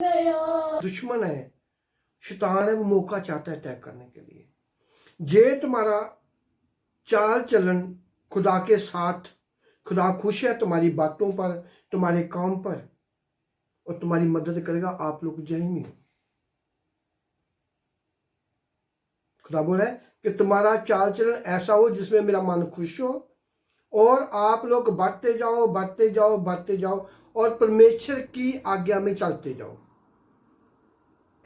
दुश्मन है, शैतान है, वो मौका चाहता है अटैक करने के लिए। जे तुम्हारा चाल चलन खुदा के साथ, खुदा खुश है तुम्हारी बातों पर, तुम्हारे काम पर, और तुम्हारी मदद करेगा, आप लोग जाएंगे। खुदा बोला है कि तुम्हारा चाल चलन ऐसा हो जिसमें मेरा मन खुश हो, और आप लोग बढ़ते जाओ बढ़ते जाओ बढ़ते जाओ, और परमेश्वर की आज्ञा में चलते जाओ।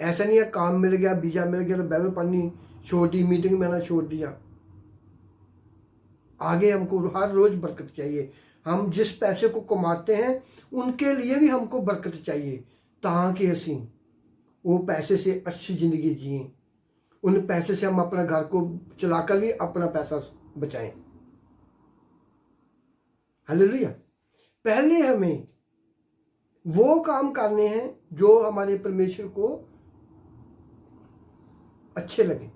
ऐसा नहीं है काम मिल गया, वीजा मिल गया तो बाइबल पढ़नी छोड़ दी, मीटिंग में आना छोड़ दिया। आगे हमको हर रोज बरकत चाहिए। हम जिस पैसे को कमाते हैं उनके लिए भी हमको बरकत चाहिए, ताकि असी वो पैसे से अच्छी जिंदगी जिए, उन पैसे से हम अपना घर को चलाकर भी अपना पैसा बचाएं। हालेलुया। पहले हमें वो काम करने हैं जो हमारे परमेश्वर को अच्छे लगे।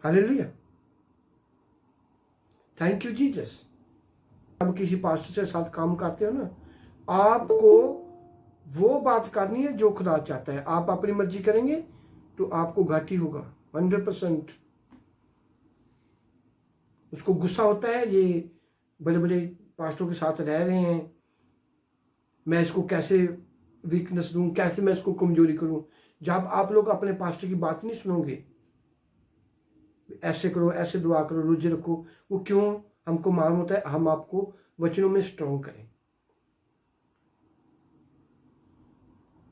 Hallelujah, thank you Jesus. अब किसी पास्टर से साथ काम करते हो ना, आपको वो बात करनी है जो खुदा चाहता है। आप अपनी मर्जी करेंगे तो आपको घाटी होगा 100%। उसको गुस्सा होता है, ये बड़े बड़े पास्टरों के साथ रह रहे हैं, मैं इसको कैसे वीकनेस दूं, कैसे मैं इसको कमजोरी करूं। जब आप लोग अपने पास्टर की बात नहीं सुनोगे, ऐसे करो, ऐसे दुआ करो, रोजे रखो, वो क्यों हमको मालूम होता है, हम आपको वचनों में स्ट्रॉन्ग करें।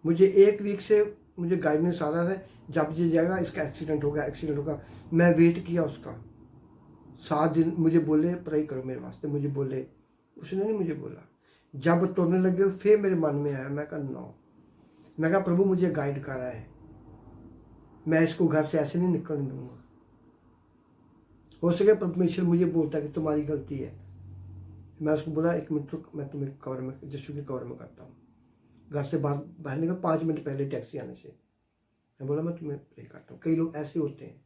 मुझे एक वीक से मुझे गाइडेंस आ रहा है, जब ये जाएगा इसका एक्सीडेंट होगा, एक्सीडेंट होगा। मैं वेट किया उसका 7 दिन, मुझे बोले प्रे करो मेरे वास्ते, मुझे बोले, उसने नहीं मुझे बोला। जब तोड़ने लगे फिर मेरे मन में आया, मैं कहा नो, मैं कहा प्रभु मुझे गाइड कर रहा है, मैं इसको घर से ऐसे नहीं निकलने दूंगा। हो सके परमेश्वर मुझे बोलता है कि तुम्हारी गलती है। मैं उसको बोला 1 मिनट रुक, मैं तुम्हें कवर में जस्सू के कवर में करता हूँ। घर से बाहर निकल 5 मिनट पहले टैक्सी आने से मैं बोला मैं तुम्हें प्रे करता हूँ। कई लोग ऐसे होते हैं,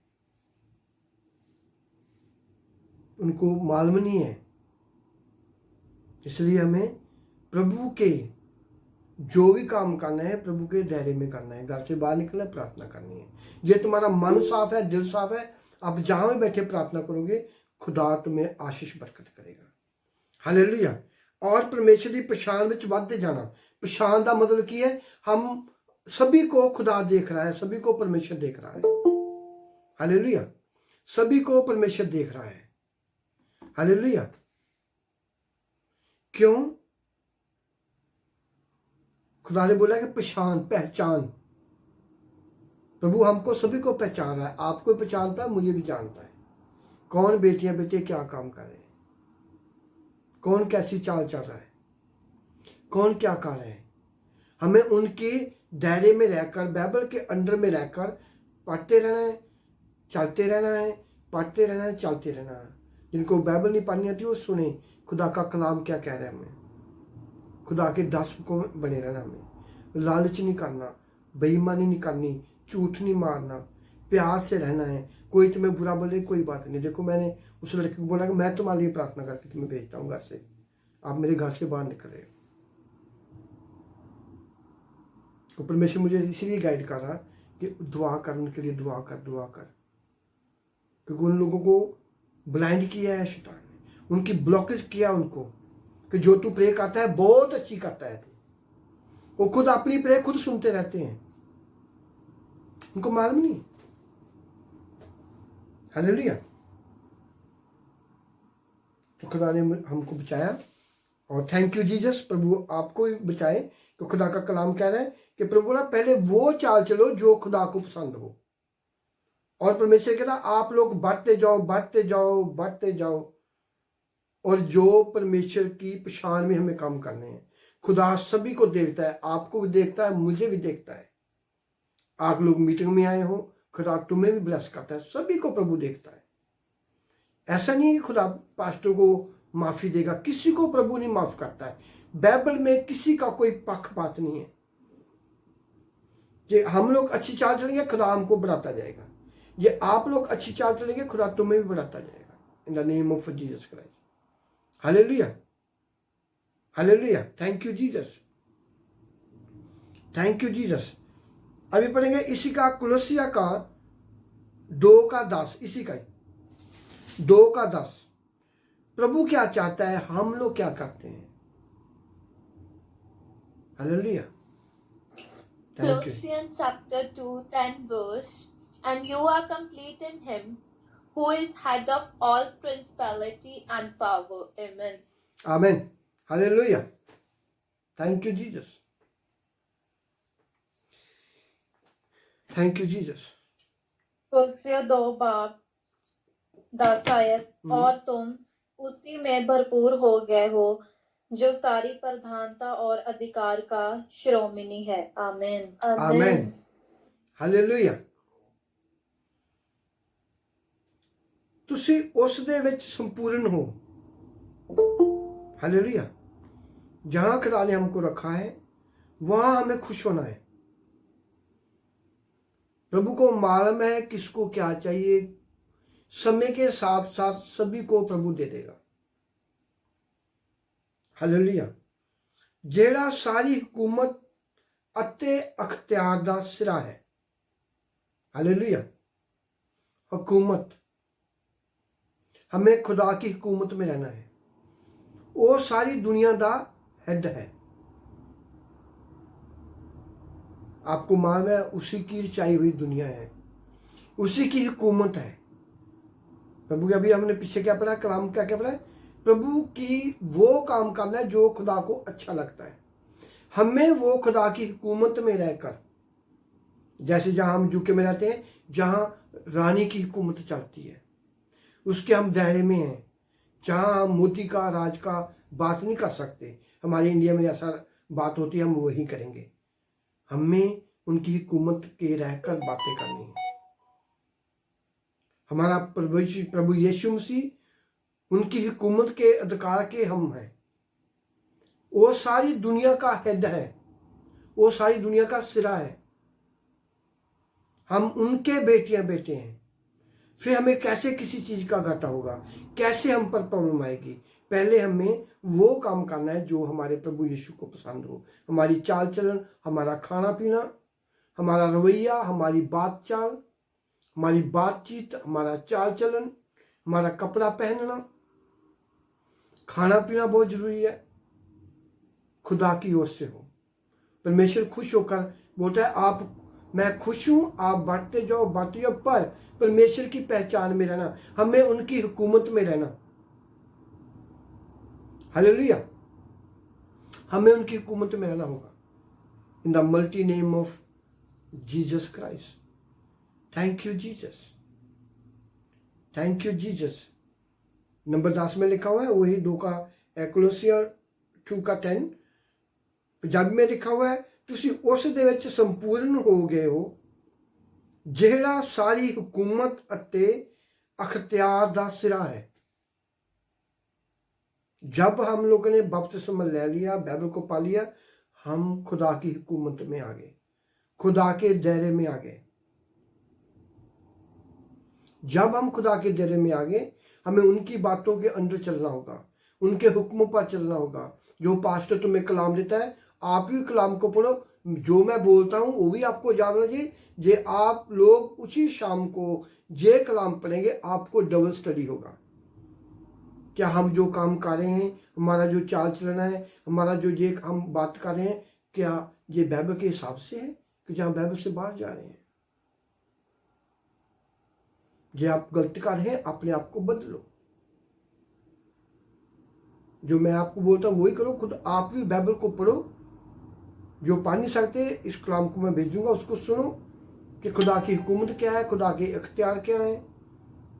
उनको मालूम नहीं है। इसलिए हमें प्रभु के जो भी काम करना है प्रभु के दायरे में करना है। घर से बाहर निकलना है, प्रार्थना करनी है। ये तुम्हारा मन साफ है, दिल साफ है, आप जहां भी बैठे प्रार्थना करोगे, खुदा तुम्हें आशीष बरकत करेगा। हालेलुया। और परमेश्वर की पहचान में बढ़ते जाना। पहचान का मतलब की है, हम सभी को खुदा देख रहा है, सभी को परमेश्वर देख रहा है। हालेलुया, सभी को परमेश्वर देख रहा है। हालेलुया। क्यों? खुदा ने बोला कि पहचान। प्रभु हमको सभी को पहचान रहा है, आपको पहचानता है, मुझे भी जानता है। कौन बेटियां बेटे क्या काम कर रहे हैं, कौन कैसी चाल चल रहा है, कौन क्या कर रहे हैं। हमें उनके दायरे में रहकर, बाइबल के अंडर में रहकर पढ़ते रहना है, चलते रहना है, पढ़ते रहना है, चलते रहना है। जिनको बाइबल नहीं पढ़नी आती वो सुने खुदा का कलाम क्या कह रहा है। हमें खुदा के दास को बने रहना, हमें लालच नहीं करना, बेईमानी नहीं करनी, झूठ नहीं मारना, प्यार से रहना है। कोई तुम्हें बुरा बोले कोई बात नहीं। देखो मैंने उस लड़के को बोला कि मैं तुम्हारे लिए प्रार्थना करके तुम्हें भेजता हूँ घर से, आप मेरे घर से बाहर निकल रहे हो। तो परमेश्वर मुझे इसलिए गाइड कर रहा कि दुआ करने के लिए दुआ कर, क्योंकि उन लोगों को ब्लाइंड किया है शैतान ने, उनकी ब्लॉकेज किया उनको कि जो तू प्रे करता है बहुत अच्छी करता है तू। वो खुद अपनी प्रे खुद सुनते रहते हैं, उनको मालूम नहीं। हालेलुया। तो खुदा ने हमको बचाया, और थैंक यू जीसस। प्रभु आपको ही बचाए। तो खुदा का कलाम कह रहा है कि प्रभु बोला पहले वो चाल चलो जो खुदा को पसंद हो। और परमेश्वर कह रहा आप लोग बढ़ते जाओ बढ़ते जाओ बढ़ते जाओ, और जो परमेश्वर की पहचान में हमें काम करने हैं। खुदा सभी को देखता है, आपको भी देखता है, मुझे भी देखता है। आप लोग मीटिंग में आए हो, खुदा तुम्हें भी ब्लेस करता है, सभी को प्रभु देखता है। ऐसा नहीं है कि खुदा पास्टर को माफी देगा, किसी को प्रभु नहीं माफ करता है। बाइबल में किसी का कोई पक्षपात नहीं है। ये हम लोग अच्छी चाल चलेंगे खुदा हमको बढ़ाता जाएगा, ये आप लोग अच्छी चाल चलेंगे खुदा तुम्हें भी बढ़ाता जाएगा। In the name of Jesus Christ. Hallelujah, hallelujah, thank you Jesus. Thank you Jesus. अभी पढ़ेंगे इसी का कुलसिया का 2:10, इसी का 2:10। प्रभु क्या चाहता है, हम लोग क्या करते हैं। Hallelujah, thank you. Colossians chapter 2, 10 verse, and you are complete in him, who is head of all principality and power. Amen. Amen, hallelujah, thank you Jesus, thank you Jesus. कुलसिया 2:10 आयत, और तुम उसी में भरपूर हो गए हो जो सारी प्रधानता और अधिकार का श्रोमणी है। आमेन। आमेन, हालेलुया। ਤੁਸੀਂ ਉਸ ਦੇ ਵਿੱਚ संपूर्ण हो। हालेलुया। जहां खुदा ने हमको रखा है वहां हमें खुश होना है। प्रभु को मालूम है किसको क्या चाहिए, समय के साथ साथ सभी को प्रभु दे देगा। हालेलुया। ਜਿਹੜਾ सारी हुकूमत ਅਤੇ अख्तियार ਦਾ सिरा है। हालेलुया। हुकूमत, हमें खुदा की हुकूमत में रहना है। वो सारी दुनिया का हेड है। आपको मालूम है उसी की रचाई हुई दुनिया है, उसी की हुकूमत है। प्रभु के अभी हमने पीछे क्या पढ़ा, कलाम क्या क्या पढ़ा है, प्रभु की वो काम करना है जो खुदा को अच्छा लगता है। हमें वो खुदा की हुकूमत में रहकर, जैसे जहां हम यूके में रहते हैं, जहां रानी की हुकूमत चलती है, उसके हम दायरे में हैं। जहां हम मोदी का राज का बात नहीं कर सकते, हमारे इंडिया में ऐसा बात होती है, हम वही करेंगे। हमें उनकी हुकूमत के रहकर बातें करनी है। हमारा प्रभु यीशु मसीह उनकी हुकूमत के अधिकार के हम हैं। वो सारी दुनिया का हेड है, वो सारी दुनिया का सिरा है। हम उनके बेटियां बेटे हैं। फिर हमें कैसे किसी चीज का घाटा होगा, कैसे हम पर प्रॉब्लम आएगी, पहले हमें वो काम करना है जो हमारे प्रभु यीशु को पसंद हो। हमारी चाल चलन, हमारा खाना पीना, हमारा रवैया, हमारी बात चाल, हमारी बातचीत, हमारा चाल चलन, हमारा कपड़ा पहनना, खाना पीना बहुत जरूरी है, खुदा की ओर से हो। परमेश्वर खुश होकर बोलता है, आप, मैं खुश हूं, आप बांटते जाओ बांटते जाओ, पर परमेश्वर की पहचान में रहना, हमें उनकी हुकूमत में रहना। हालेलुया, हमें उनकी हुकूमत में रहना होगा। In the multi name of Jesus Christ. Thank you Jesus, thank you Jesus. Number 10 में लिखा हुआ है, वही 2 का कोलोसिया 2:10 पंजाबी में लिखा हुआ है, ਤੁਸੀਂ ਉਸ ਦੇ ਵਿੱਚ ਸੰਪੂਰਨ ਹੋ ਗਏ ਹੋ ਜਿਹੜਾ ਸਾਰੀ हुकूमत ਅਤੇ अख्तियार ਦਾ सिरा है। जब हम लोगों ने बपतिस्मा ले लिया, बाइबल को पा लिया, हम खुदा की हुकूमत में आ गए, खुदा के दायरे में आ गए। जब हम खुदा के दायरे में आ गए, हमें उनकी बातों के अंदर चलना होगा, उनके हुक्मों पर चलना होगा। जो पास्टर तुम्हें कलाम देता है, आप भी कलाम को पढ़ो। जो मैं बोलता हूँ वो भी आपको याद होना चाहिए। जे आप लोग उसी शाम को ये कलाम पढ़ेंगे, आपको डबल स्टडी होगा। क्या हम जो काम कर रहे हैं, हमारा जो चाल चलना है, हमारा जो ये हम बात कर रहे हैं, क्या ये बाइबल के हिसाब से है कि जहाँ बाइबल से बाहर जा रहे हैं? जो आप गलती कर रहे हैं, अपने आप को बदलो। जो मैं आपको बोलता हूँ वही करो। खुद आप भी बाइबल को पढ़ो। जो पढ़ नहीं सकते, इस कलाम को मैं भेजूंगा, उसको सुनो कि खुदा की हुकूमत क्या है, खुदा के इख्तियार क्या है।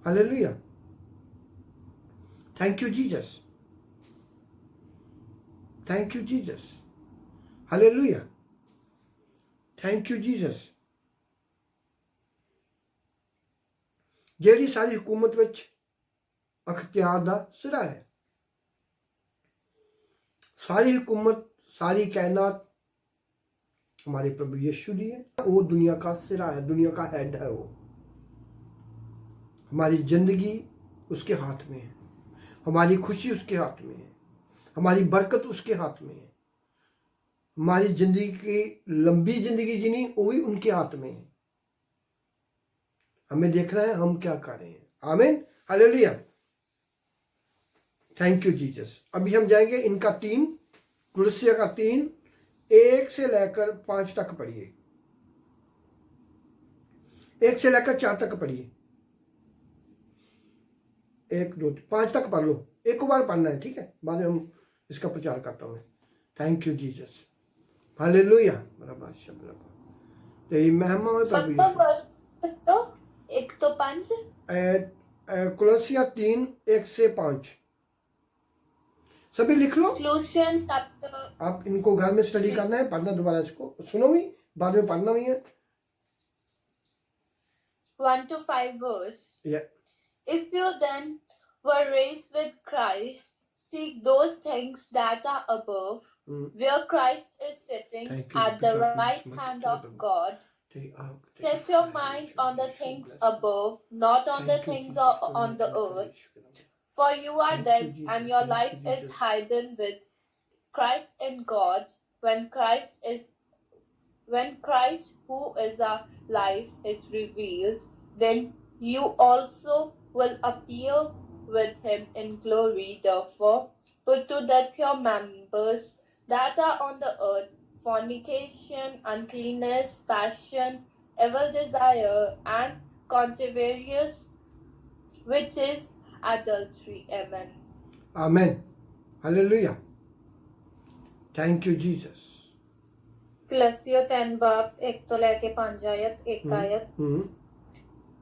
Hallelujah, thank you Jesus, thank you Jesus, hallelujah, thank you Jesus. ਜਿਹੜੀ ਸਾਰੀ हुकूमत ਵਿੱਚ अख्तियार ਦਾ सिरा है। सारी हुकूमत, सारी कायनात हमारे प्रभु यीशु जी है। वो दुनिया का सिरा है, दुनिया का हेड है। वो हमारी जिंदगी उसके हाथ में है, हमारी खुशी उसके हाथ में है, हमारी बरकत उसके हाथ में है। हमारी जिंदगी की लंबी जिंदगी जीनी वो भी उनके हाथ में है। हमें देखना है हम क्या कर रहे हैं। आमीन, हालेलुया, थैंक यू जीसस। अभी हम जाएंगे इनका 3, कुलसिया का 3, 1 से लेकर 5 तक पढ़िए, 1 से लेकर 4 तक पढ़िए, 1 2 5 तक पढ़ लो, एक बार पढ़ना है, ठीक है, बाद में हम इसका प्रचार करता हूँ। थैंक यू जीसस, हालेलुया, तेरी महिमा में प्रभु पप्पा यीशु। वर्ष तो 1 तो 5 कुलसिया 3, 1 से 5 सभी लिख लो। क्लूसियन चैप्टर आप इनको घर में स्टडी करना है, पढ़ना दोबारा, इसको सुनो भी, बाद में पढ़ना भी है। 1 to 5 verse. Yeah. If you then were raised with Christ, seek those things that are above, where Christ is sitting at the right hand of God. Set your mind on the things above, not on the things on the earth. For you are dead, and your life is hidden with Christ in God. When Christ, who is our life, is revealed, then you also will appear with him in glory. Therefore, put to death your members that are on the earth: fornication, uncleanness, passion, evil desire, and controversies, which is adultery. Amen. Amen. Hallelujah. Thank you Jesus. कलसियो 3 बाब 1 तो लेके 5 आयत 1 आयत।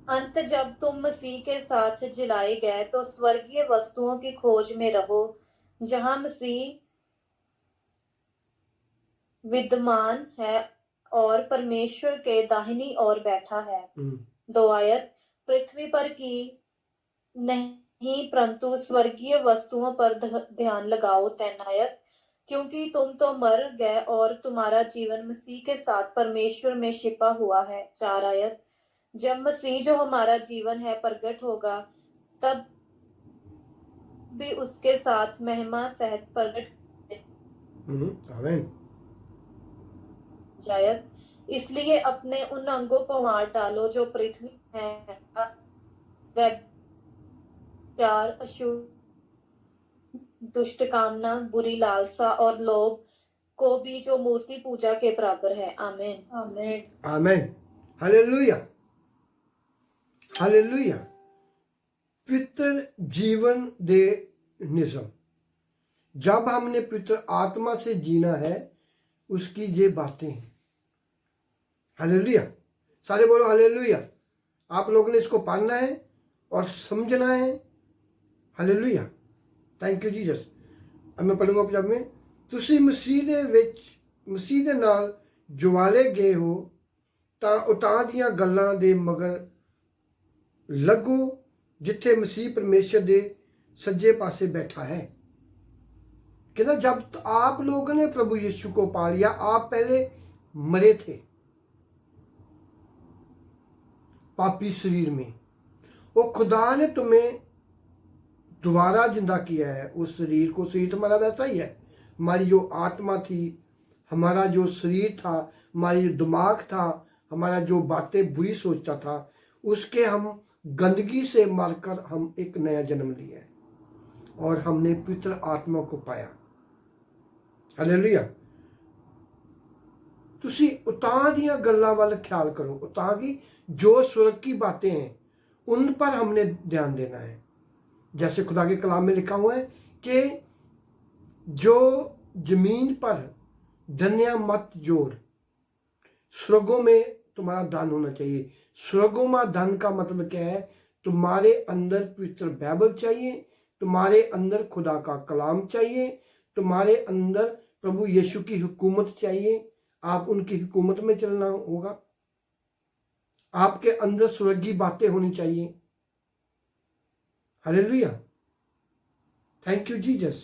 अंत जब तुम मसीह के साथ जिलाए गए तो स्वर्गीय वस्तुओं की खोज में रहो, जहां मसीह विद्यमान है और परमेश्वर के दाहिनी ओर बैठा है। 2 आयत। पृथ्वी पर की नहीं परंतु स्वर्गीय वस्तुओं पर ध्यान लगाओ। 3 आयत। क्योंकि तुम तो मर गए और तुम्हारा जीवन मसीह के साथ परमेश्वर में छिपा हुआ है। 4 आयत। जब मसीह जो हमारा जीवन है प्रकट होगा, तब भी उसके साथ महिमा सहित प्रकट आमीन। जायत। इसलिए अपने उन अंगों को मार डालो जो पृथ्वी है, व्यभिचार, अशुद्ध, दुष्ट कामना, बुरी लालसा और लोभ को भी, जो मूर्ति पूजा के बराबर है। आमीन, आमीन, आमीन, हालेलुया, हालेलुया। पवित्र जीवन दे निज़म, जब हमने पवित्र आत्मा से जीना है, उसकी ये बातें हैं। हालेलुया, सारे बोलो हालेलुया। आप लोगों ने इसको पढ़ना है और समझना है। Hallelujah, thank you Jesus. अब मैं पढ़ूंगा पंजाब में। तुसी मसीह दे विच मसीह दे नाल जुवाले गए हो ਤਾਂ ਉਤਾਂ ਦੀਆਂ ਗੱਲਾਂ ਦੇ ਮਗਰ ਲੱਗੋ, जिथे मसीह परमेश्वर दे सज्जे पासे बैठा है। कहना जब आप लोगों ने प्रभु यीशु को पा लिया, आप पहले मरे थे पापी शरीर में, वो खुदा ने तुम्हें दोबारा जिंदा किया है। उस शरीर को, शरीर तुम्हारा वैसा ही है, हमारी जो आत्मा थी, हमारा जो शरीर था, हमारी जो दिमाग था, हमारा जो बातें बुरी सोचता था, उसके हम गंदगी से मारकर हम एक नया जन्म लिया है और हमने पवित्र आत्मा को पाया। हालेलुया। तुसी उतां दियां गल्लां वाल ख्याल करो। उतां की जो स्वर्ग की बातें हैं, उन पर हमने ध्यान देना है। जैसे खुदा के कलाम में लिखा हुआ है कि जो जमीन पर धन्या मत जोड़, स्वर्गों में तुम्हारा दान होना चाहिए। स्वर्गों में धन का मतलब क्या है? तुम्हारे अंदर पवित्र बाइबल चाहिए, तुम्हारे अंदर खुदा का कलाम चाहिए, तुम्हारे अंदर प्रभु यीशु की हुकूमत चाहिए। आप उनकी हुकूमत में चलना होगा। आपके अंदर स्वर्गीय बातें होनी चाहिए। Hallelujah, thank you Jesus.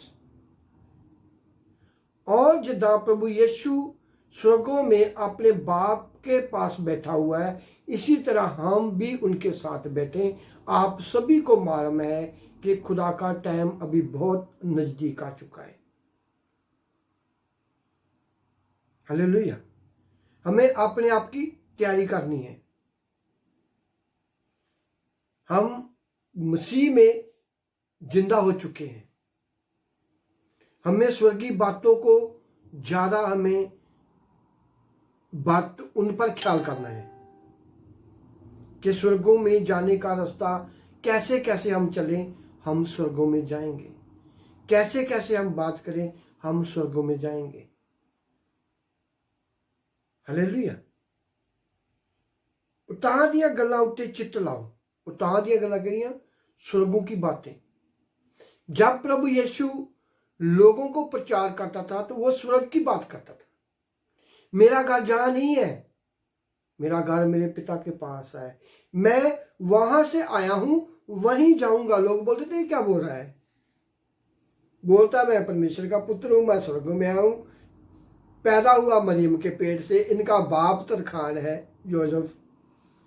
और जिदा प्रभु यीशु स्वर्गों में अपने बाप के पास बैठा हुआ है, इसी तरह हम भी उनके साथ बैठे। आप सभी को मालूम है कि खुदा का टाइम अभी बहुत नजदीक आ चुका है। हालेलुया। हमें अपने आप की तैयारी करनी है। हम मसीह में जिंदा हो चुके हैं। हमें स्वर्गीय बातों को ज्यादा हमें बात उन पर ख्याल करना है कि स्वर्गों में जाने का रास्ता कैसे कैसे हम चलें, हम स्वर्गों में जाएंगे। कैसे कैसे हम बात करें, हम स्वर्गों में जाएंगे। हालेलुया। उतां दियां गल्लां उत्ते चित्त लाओ। उतां दियां गल्लां किहड़ियां? स्वर्गों की बातें। जब प्रभु यीशु लोगों को प्रचार करता था तो वो स्वर्ग की बात करता था। मेरा घर जहां नहीं है, मेरा घर मेरे पिता के पास है, मैं वहां से आया हूं, वहीं जाऊंगा। लोग बोलते थे क्या बोल रहा है? बोलता मैं परमेश्वर का पुत्र हूं, मैं स्वर्ग में आया हूं, पैदा हुआ मरियम के पेट से, इनका बाप तरखान है जोसेफ।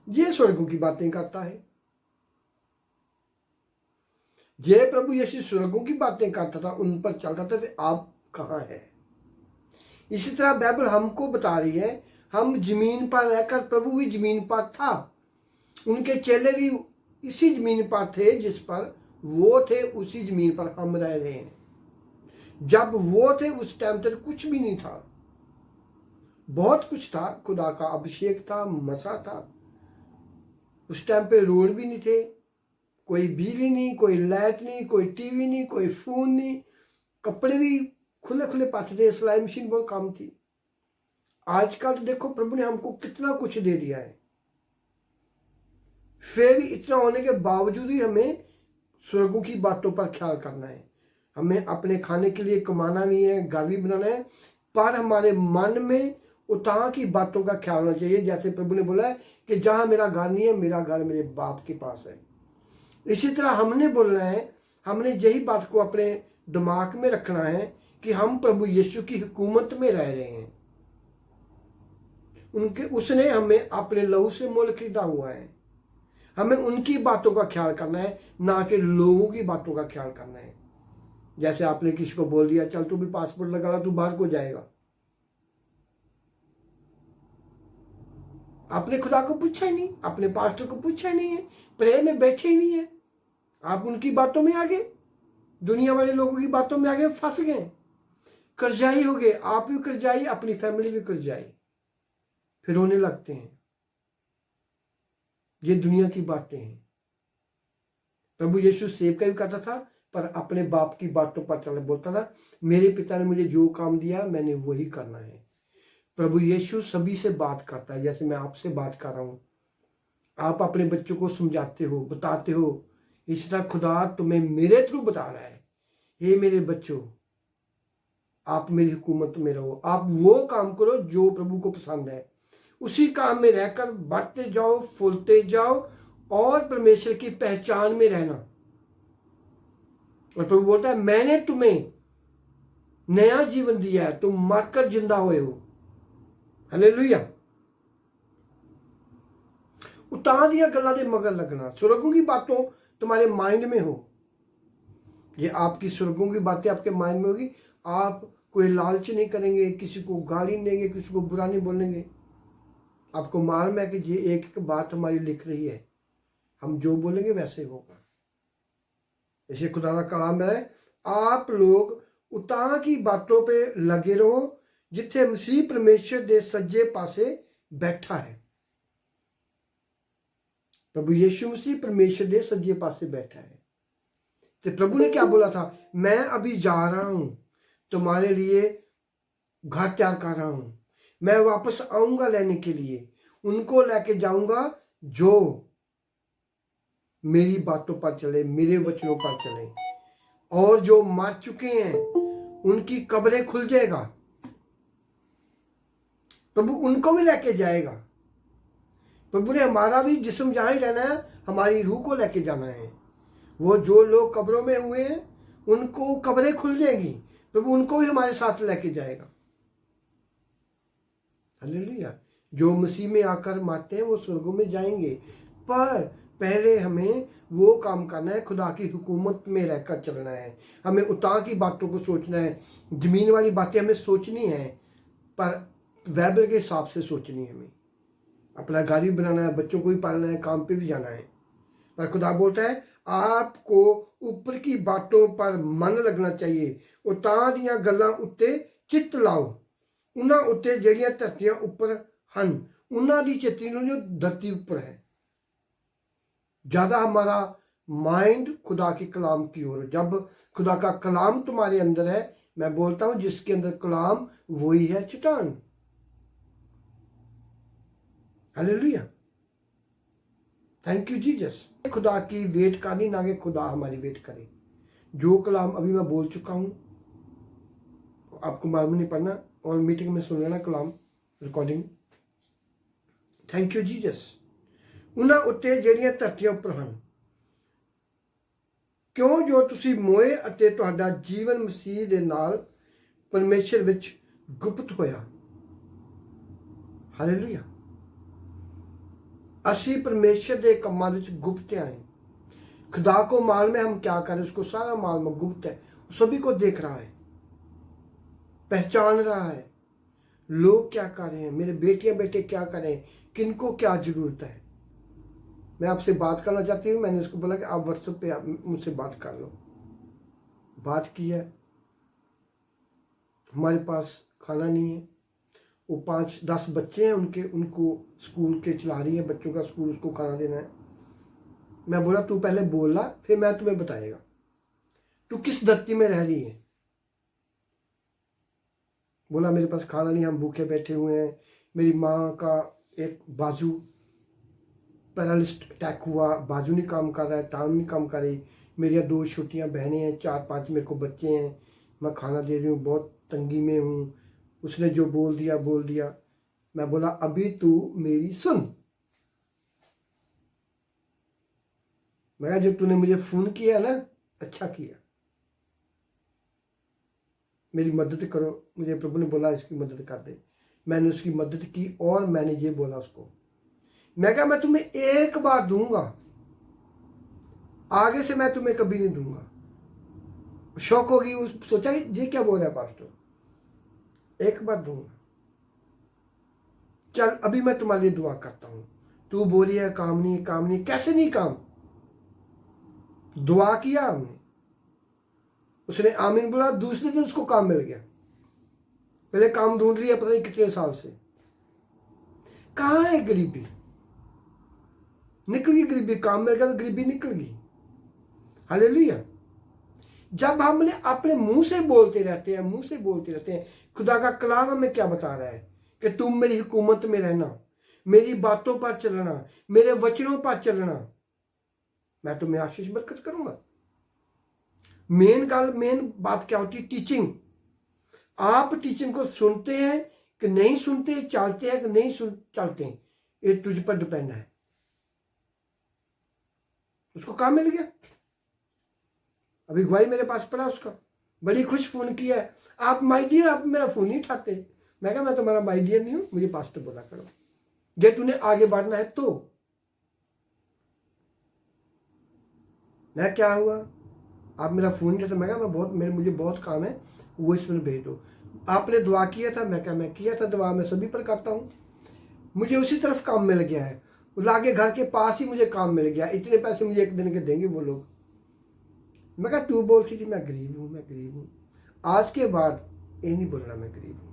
ये स्वर्गों की बातें करता है। जे प्रभु यीशु स्वर्गों की बातें करता था, उन पर चलता था, फिर आप कहाँ है? इसी तरह बाइबल हमको बता रही है, हम जमीन पर रहकर, प्रभु भी जमीन पर था, उनके चेले भी इसी जमीन पर थे जिस पर वो थे, उसी जमीन पर हम रह रहे हैं। जब वो थे उस टाइम तक कुछ भी नहीं था, बहुत कुछ था। खुदा का अभिषेक था, मसा था। उस टाइम पे रोड भी नहीं थे, कोई बिजली नहीं, कोई लाइट नहीं, कोई टीवी नहीं, कोई फोन नहीं, कपड़े भी खुले खुले पाते थे, सिलाई मशीन बहुत कम थी। आजकल तो देखो प्रभु ने हमको कितना कुछ दे दिया है, फिर इतना होने के बावजूद ही हमें स्वर्गों की बातों पर ख्याल करना है। हमें अपने खाने के लिए कमाना नहीं है, घर भी बनाना है, पर हमारे मन में उतां की बातों का ख्याल होना चाहिए। जैसे प्रभु ने बोला है कि जहां मेरा घर नहीं है, मेरा घर मेरे बाप के पास है। इसी तरह हमने बोलना है, हमने यही बात को अपने दिमाग में रखना है कि हम प्रभु यीशु की हुकूमत में रह रहे हैं। उसने हमें अपने लहू से मोल खरीदा हुआ है। हमें उनकी बातों का ख्याल करना है, ना कि लोगों की बातों का ख्याल करना है। जैसे आपने किसी को बोल दिया, चल तू भी पासपोर्ट लगा ला, तू बाहर को जाएगा। आपने खुदा को पूछा ही नहीं, अपने पास्टर को पूछा ही नहीं है, प्रेयर में बैठे ही नहीं है, आप उनकी बातों में आ गए, दुनिया वाले लोगों की बातों में आ गए, फंस गए, कर्जाई हो गए। आप भी कर्जाई, अपनी फैमिली भी कर्जाई, फिर रोने लगते हैं। ये दुनिया की बातें हैं। प्रभु यीशु सेवका भी करता था, पर अपने बाप की बातों पर चल बोलता था, मेरे पिता ने मुझे जो काम दिया मैंने वही करना है। प्रभु यीशु सभी से बात करता है, जैसे मैं आपसे बात कर रहा हूं। आप अपने बच्चों को समझाते हो, बताते हो, इस तरह खुदा तुम्हें मेरे थ्रू बता रहा है, हे मेरे बच्चों, आप मेरी हुकूमत में रहो, आप वो काम करो जो प्रभु को पसंद है, उसी काम में रहकर बढ़ते जाओ, फूलते जाओ और परमेश्वर की पहचान में रहना। और प्रभु बोलता है, मैंने तुम्हें नया जीवन दिया है, तुम मरकर जिंदा हुए हो। हालेलुया। उतां दियां गल्लां दे मगर लगना, स्वर्गों की बातों तुम्हारे माइंड में हो। ये आपकी स्वर्गों की बातें आपके माइंड में होगी। आप कोई लालच नहीं करेंगे, किसी को गाली नहीं देंगे, किसी को बुरा नहीं बोलेंगे। आपको मालूम है कि ये एक एक बात हमारी लिख रही है, हम जो बोलेंगे वैसे होगा। इसे खुदा का कलाम है, आप लोग उतां की बातों पे लगे रहो जिथे मसीह परमेश्वर दे सज्जे पासे बैठा है। प्रभु यीशु मसीह परमेश्वर दे सज्जे पासे बैठा है। तो प्रभु ने क्या बोला था, मैं अभी जा रहा हूं, तुम्हारे लिए घर तैयार कर रहा हूं, मैं वापस आऊंगा लेने के लिए, उनको लेके जाऊंगा जो मेरी बातों पर चले, मेरे वचनों पर चले। और जो मर चुके हैं उनकी कब्रें खुल जाएगा, प्रभु उनको भी लेके जाएगा। प्रभु ने हमारा भी जिस्म जहां ही रहना है, हमारी रूह को लेके जाना है। वो जो लोग कब्रों में हुए हैं उनको कब्रें खुल जाएंगी, प्रभु उनको भी हमारे साथ लेके जाएगा। हालेलुया। जो मसीह में आकर मरते हैं वो स्वर्गों में जाएंगे, पर पहले हमें वो काम करना है, खुदा की हुकूमत में रहकर चलना है। हमें उतां की बातों को सोचना है, जमीन वाली बातें हमें सोचनी है, पर बाइबल के हिसाब से सोचनी है। हमें अपना घर भी बनाना है, बच्चों को भी पालना है, काम पे भी जाना है। पर खुदा बोलता है आपको ऊपर की बातों पर मन लगना चाहिए और तां ਦੀਆਂ ਗੱਲਾਂ ਉੱਤੇ ਚਿੱਤ ਲਾਓ, ਉਹਨਾਂ ਉੱਤੇ ਜਿਹੜੀਆਂ ਧਰਤੀਆਂ ਉੱਪਰ ਹਨ, ਉਹਨਾਂ ਦੀ ਚੇਤਨੀ ਨੂੰ जो धरती ऊपर है। ज़्यादा हमारा माइंड खुदा के कलाम की ओर। जब खुदा का कलाम तुम्हारे अंदर है, मैं बोलता हूं जिसके अंदर कलाम वही है चट्टान। Hallelujah, thank you Jesus. खुदा की वेट करनी, ना कि खुदा हमारी वेट करे। जो कलाम अभी मैं बोल चुका हूं आपको मालूम नहीं पड़ना, और मीटिंग में सुन लेना कलाम रिकॉर्डिंग। Thank you Jesus. ਉਹਨਾਂ ਉੱਤੇ ਜਿਹੜੀਆਂ ਧਰਤੀਆਂ ਉੱਪਰ ਹਨ, ਕਿਉਂ ਜੋ ਤੁਸੀਂ ਮੋਏ ਅਤੇ ਤੁਹਾਡਾ ਜੀਵਨ ਮਸੀਹ ਦੇ ਨਾਲ ਪਰਮੇਸ਼ਰ ਵਿੱਚ ਗੁਪਤ ਹੋਇਆ। ਹਾਲੇਲੂਇਆ। ਅਸੀਂ परमेश्वर के कमां विच गुप्त हैं। खुदा को मालूम है हम क्या करें, उसको सारा मालूम गुप्त है, सभी को देख रहा है, पहचान रहा है लोग क्या कर रहे हैं, मेरे बेटियां बेटे क्या करें, किनको क्या जरूरत है। मैं आपसे बात करना चाहती हूँ। मैंने उसको बोला कि आप व्हाट्सएप पे आप मुझसे बात कर लो। बात की है। हमारे पास खाना नहीं है, वो 5-10 बच्चे हैं उनको स्कूल के चला रही है, बच्चों का स्कूल, उसको खाना देना है। मैं बोला तू पहले बोल ला, फिर मैं तुम्हें बताएगा तू किस धरती में रह रही है। बोला मेरे पास खाना नहीं, हम भूखे बैठे हुए हैं, मेरी माँ का एक बाजू पैरालिस्ट अटैक हुआ, बाजू नहीं काम कर रहा है, टांग नहीं काम कर रही, मेरी 2 छोटियाँ बहनें हैं, 4-5 मेरे को बच्चे हैं, मैं खाना दे रही हूँ, बहुत तंगी में हूँ। उसने जो बोल दिया। मैं बोला अभी तू मेरी सुन। मैं कहा जो तूने मुझे फ़ोन किया ना, अच्छा किया, मेरी मदद करो। मुझे प्रभु ने बोला इसकी मदद कर दे। मैंने उसकी मदद की और मैंने ये बोला उसको, मैं कहा मैं तुम्हें एक बार दूंगा, आगे से मैं तुम्हें कभी नहीं दूंगा। शौक होगी, उस सोचा ये क्या बोल रहा है पास्टर, एक बार दूंगा। चल अभी मैं तुम्हारे लिए दुआ करता हूं। तू बोली है काम नहीं, कैसे नहीं काम। दुआ किया हमने, उसने आमीन बोला, दूसरे दिन उसको काम मिल गया। पहले काम ढूंढ रही है पता नहीं कितने साल से। कहाँ है गरीबी, निकल गई गरीबी, काम मिल गया तो गरीबी निकल गई। हालेलुया। जब हमने अपने मुंह से बोलते रहते हैं, खुदा का कलाम हमें क्या बता रहा है कि तुम मेरी हुकूमत में रहना, मेरी बातों पर चलना, मेरे वचनों पर चलना, मैं तुम्हें आशीष बरकत करूंगा। मेन बात क्या होती है, टीचिंग। आप टीचिंग को सुनते हैं कि नहीं सुनते, चलते हैं कि नहीं चलते, ये तुझ पर डिपेंड है। उसको काम मिल गया, अभी गवाही मेरे पास पड़ा, उसका बड़ी खुश फोन किया है, आप माय डियर, आप मेरा फोन नहीं उठाते। मैं कहा मैं तुम्हारा माय डियर नहीं हूं, मुझे पास्टर बोला करो, जे तूने आगे बढ़ना है तो। मैं क्या हुआ, आप मेरा फोन नहीं उठाते। मैं कहा मुझे बहुत काम है, वो इसमें भेज दो। आपने दुआ किया था, मैं किया था दुआ, मैं सभी पर करता हूँ। मुझे उसी तरफ काम मिल गया है, लाके घर के पास ही मुझे काम मिल गया। इतने पैसे मुझे एक दिन के देंगे वो लोग। मैं कहा तू बोलती थी मैं गरीब हूँ, आज के बाद ये नहीं बोलना मैं गरीब हूँ।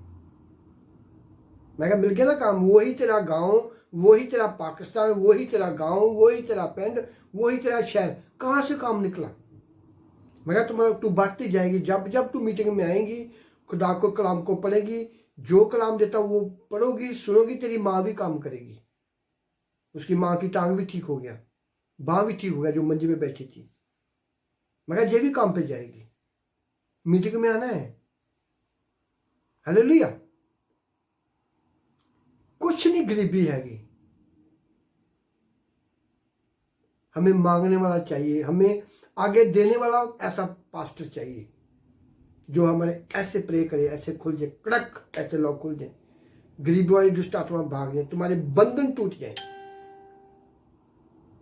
मैं कहा मिल गया ना काम, वही तेरा गांव, वही तेरा पाकिस्तान, वही तेरा गांव, वही तेरा पिंड, वही तेरा शहर, कहाँ से काम निकला। मैं कहा तू बढ़ती जाएगी, जब तू मीटिंग में आएंगी, खुदा को कलाम को पढ़ेगी, जो कलाम देता वो पढ़ोगी, सुनोगी, तेरी माँ भी काम करेगी। उसकी माँ की टांग भी ठीक हो गया, बाँ भी ठीक हो गया, जो मंजे में बैठी थी। मैं कहा ये भी काम पे जाएगी, मीटिंग में आना है। हालेलुया। कुछ नहीं गरीबी हैगी, हमें मांगने वाला चाहिए, हमें आगे देने वाला ऐसा पास्टर चाहिए जो हमारे ऐसे प्रे करे, ऐसे खुल जाए, कड़क ऐसे लोग खुल जाए, गरीबी वाली दुष्ट आत्मा भाग जाए, तुम्हारे बंधन टूट जाए।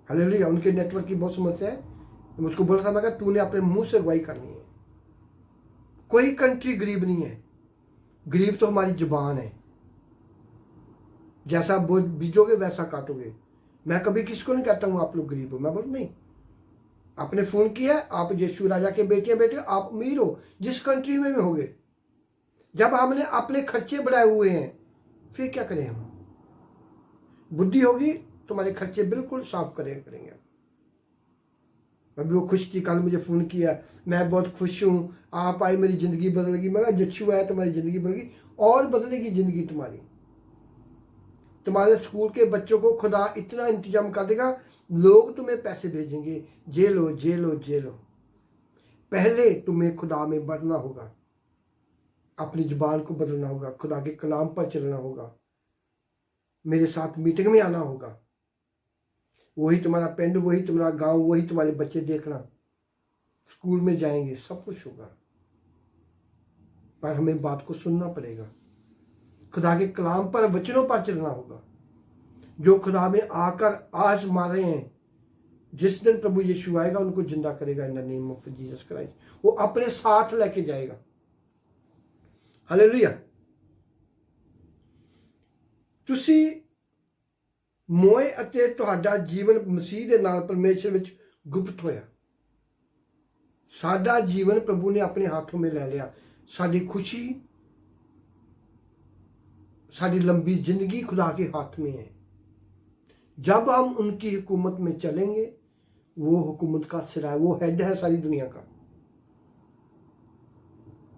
हालेलुया। उनके नेटवर्क की बहुत समस्या है। मुझको बोला था, मैं कहा तूने अपने मुंह से अगुवाई करनी है। कोई कंट्री गरीब नहीं है, गरीब तो हमारी जुबान है। जैसा आप बीजोगे वैसा काटोगे। मैं कभी किसको नहीं कहता हूँ आप लोग गरीब हो, मैं बोलूँ नहीं, आपने फोन किया, आप यीशु राजा के बेटे बेटे, आप अमीर हो जिस कंट्री में भी होगे। जब हमने अपने खर्चे बढ़ाए हुए हैं फिर क्या करें हम? बुद्धि होगी तुम्हारे खर्चे बिल्कुल साफ करेंगे। अभी वो खुश थी, कल मुझे फ़ोन किया, मैं बहुत खुश हूँ, आप आई, मेरी ज़िंदगी बदल गई। मैं कहा जच्छू है, तुम्हारी ज़िंदगी बदल गई और बदलेगी ज़िंदगी तुम्हारी। तुम्हारे स्कूल के बच्चों को खुदा इतना इंतजाम कर देगा, लोग तुम्हें पैसे भेजेंगे, जे लो जे लो जे लो। पहले तुम्हें खुदा में बढ़ना होगा, अपनी जुबान को बदलना होगा, खुदा के कलाम पर चलना होगा, मेरे साथ मीटिंग में आना होगा। वही तुम्हारा पिंड, वही तुम्हारा गांव, वही तुम्हारे बच्चे देखना, स्कूल में जाएंगे, सब कुछ होगा। पर हमें बात को सुनना पड़ेगा, खुदा के कलाम पर, वचनों पर चलना होगा, जो खुदा में आकर आज मारे हैं। जिस दिन प्रभु यीशु आएगा उनको जिंदा करेगा in the name of Jesus Christ. वो अपने साथ लेके जाएगा। हालेलुया। ਤੁਸੀਂ मोए ਅਤੇ ਤੁਹਾਡਾ ਜੀਵਨ ਮਸੀਹ ਦੇ ਨਾਲ परमेश्वर ਵਿੱਚ गुप्त होया। साडा जीवन प्रभु ने अपने हाथों में ले लिया। साडी खुशी, साडी लंबी जिंदगी खुदा के हाथ में है। जब हम उनकी हुकूमत में चलेंगे, वो हुकूमत का सिरा है, वो हेड है सारी दुनिया का।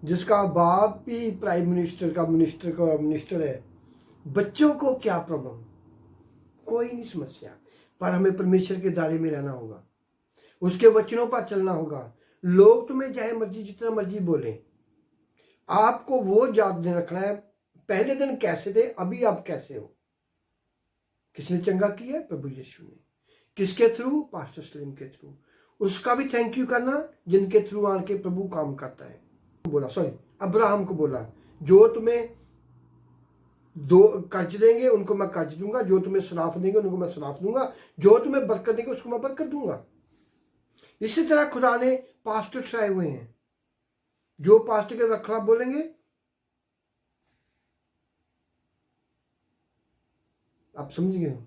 जिसका बाप भी प्राइम मिनिस्टर का मिनिस्टर है, बच्चों को क्या प्रॉब्लम, कोई नहीं समस्या। पर हमें परमेश्वर के दायरे में रहना होगा, उसके वचनों पर चलना होगा। लोग तुम्हें चाहे मर्जी जितना मर्जी बोलें, आपको वो याद रखना है पहले दिन कैसे थे, अभी आप कैसे हो। किसने चंगा किया? प्रभु यीशु ने। किसके थ्रू? पास्टर सलीम के थ्रू। उसका भी थैंक यू करना जिनके थ्रू आके प्रभु काम करता है। बोला, सॉरी, अब्राहम को बोला, जो तुम्हें दो कर्ज देंगे उनको मैं कर्ज दूंगा, जो तुम्हें श्राप देंगे उनको मैं श्राप दूंगा, जो तुम्हें बरकत देंगे उसको मैं बरकत दूंगा। इसी तरह खुदा ने पास्टर ठहराए हुए हैं, जो पास्टर के खिलाफ बोलेंगे आप समझ गए,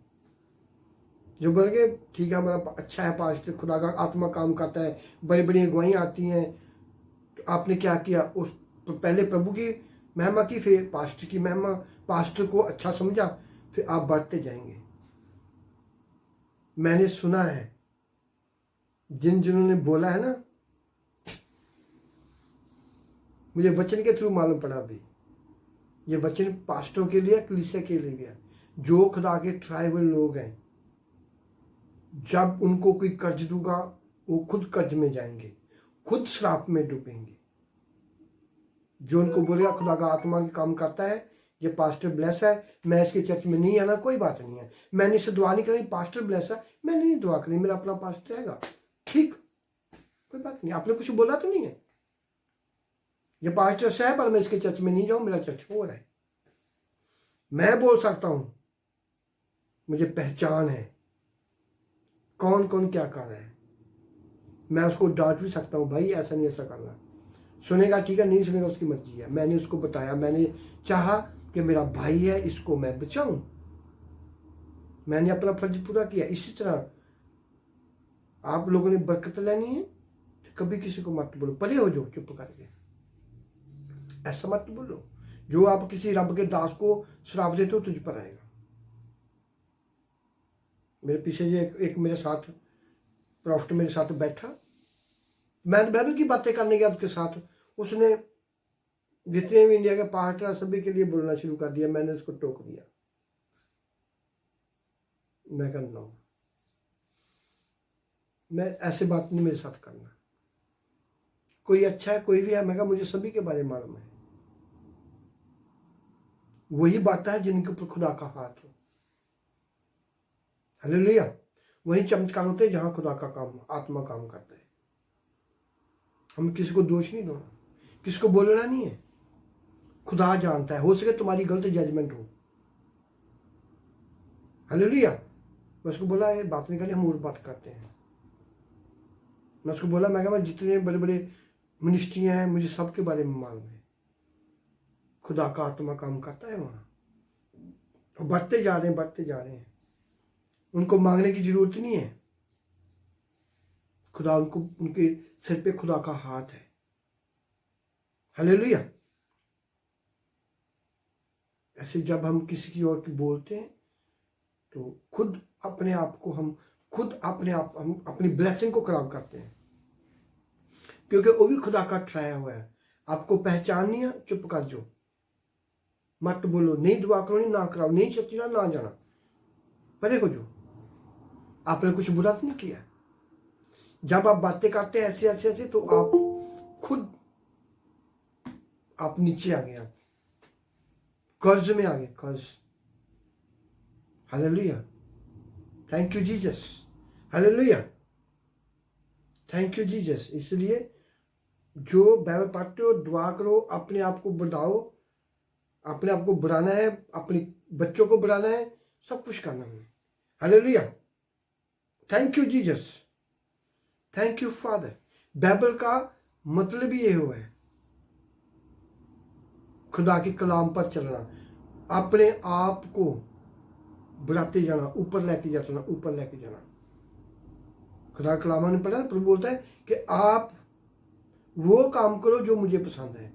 जो बोलेंगे ठीक है हमारा अच्छा है पास्टर, खुदा का आत्मा काम करता है, बड़ी बड़ी अगुवाइयाँ आती हैं, तो आपने क्या किया, उस पहले प्रभु की महिमा की, फिर पास्टर की महिमा, पास्टर को अच्छा समझा, फिर आप बढ़ते जाएंगे। मैंने सुना है जिन्होंने बोला है ना, मुझे वचन के थ्रू मालूम पड़ा अभी, ये वचन पास्टरों के लिए, कलीसिया के लिए गया, जो खुदा के ट्राइबल लोग हैं, जब उनको कोई कर्ज दूंगा वो खुद कर्ज में जाएंगे, खुद श्राप में डूबेंगे। जो उनको बोलेगा खुदा का आत्मा के काम करता है, ये पास्टर ब्लेस है, मैं इसके चर्च में नहीं आना, कोई बात नहीं है, मैंने इससे दुआ नहीं करनी, पास्टर ब्लेस है, मैंने नहीं दुआ करनी, मेरा अपना पास्टर रहेगा, ठीक, कोई बात नहीं, आपने कुछ बोला तो नहीं है, ये पास्टर से है पर मैं इसके चर्च में नहीं जाऊं, मेरा चर्च हो रहा है। मैं बोल सकता हूं, मुझे पहचान है कौन कौन क्या कर रहा है, मैं उसको डांट भी सकता हूं, भाई ऐसा नहीं ऐसा करना, सुनेगा ठीक है, नहीं सुनेगा उसकी मर्जी है। मैंने उसको बताया, मैंने चाहा कि मेरा भाई है, इसको मैं बचाऊं, मैंने अपना फर्ज पूरा किया। इसी तरह आप लोगों ने बरकत लेनी है तो कभी किसी को मत बोलो, परे हो जाओ चुप करके, ऐसा मत बोलो। जो आप किसी रब के दास को श्राप देते हो तुझ पर आएगा। मेरे पीछे ये एक मेरे साथ प्रॉफिट मेरे साथ बैठा, मैं बाइबल की बातें करने गया उसके साथ, उसने जितने भी इंडिया के पास्टर सभी के लिए बोलना शुरू कर दिया, मैंने उसको टोक दिया। मैं कहता हूँ मैं ऐसे बात नहीं मेरे साथ करना, कोई अच्छा है कोई भी है, मैं कहा मुझे सभी के बारे में मालूम है, वही बात है जिनके ऊपर खुदा का हाथ हो। हालेलुया। वही चमत्कार होते हैं जहां खुदा का काम, आत्मा काम करता है। हम किसी को दोष नहीं देना, किसी को बोलना नहीं है, खुदा जानता है, हो सके तुम्हारी गलत जजमेंट हो। हालेलुया। मैं उसको बोला ये बात नहीं करनी, हम और बात करते हैं। मैं उसको बोला, मैं कहा मैं जितने बड़े बड़े मिनिस्ट्रियाँ हैं मुझे सबके बारे में मालूम है, खुदा का आत्मा काम करता है वहाँ। वो बढ़ते जा रहे हैं, बढ़ते जा रहे हैं। उनको मांगने की जरूरत नहीं है। खुदा उनको, उनके सिर पे खुदा का हाथ है। हालेलुया। ऐसे जब हम किसी की ओर की बोलते हैं तो खुद अपने आप को हम अपनी ब्लेसिंग को खराब करते हैं, क्योंकि वो भी खुदा का ठहराया हुआ है। आपको पहचान नहीं है, चुप कर जाओ, मत बोलो, नहीं दुआ करो, नहीं ना कराओ, नहीं सच्ची ना जाना, परे हो जाओ। आपने कुछ बुरा तो नहीं किया। जब आप बातें करते हैं ऐसे ऐसे ऐसे, तो आप खुद आप नीचे आ गए, आप कर्ज में आ गए, कर्ज। Hallelujah, thank you Jesus. Hallelujah, thank you Jesus. इसलिए जो बाइबल पढ़ते हो, दुआ करो, अपने आप को बढ़ाओ, अपने आप को बढ़ाना है, अपने बच्चों को बढ़ाना है, सब कुछ करना है। Hallelujah, thank you Jesus, thank you father. Bible का मतलब ही ये हुआ है, खुदा के कलाम पर चलना, अपने आप को बढ़ाते जाना, ऊपर लेके जाना, ऊपर लेके जाना। खुदा कलाम ने पढ़ा, प्रभु बोलता है कि आप वो काम करो जो मुझे पसंद है।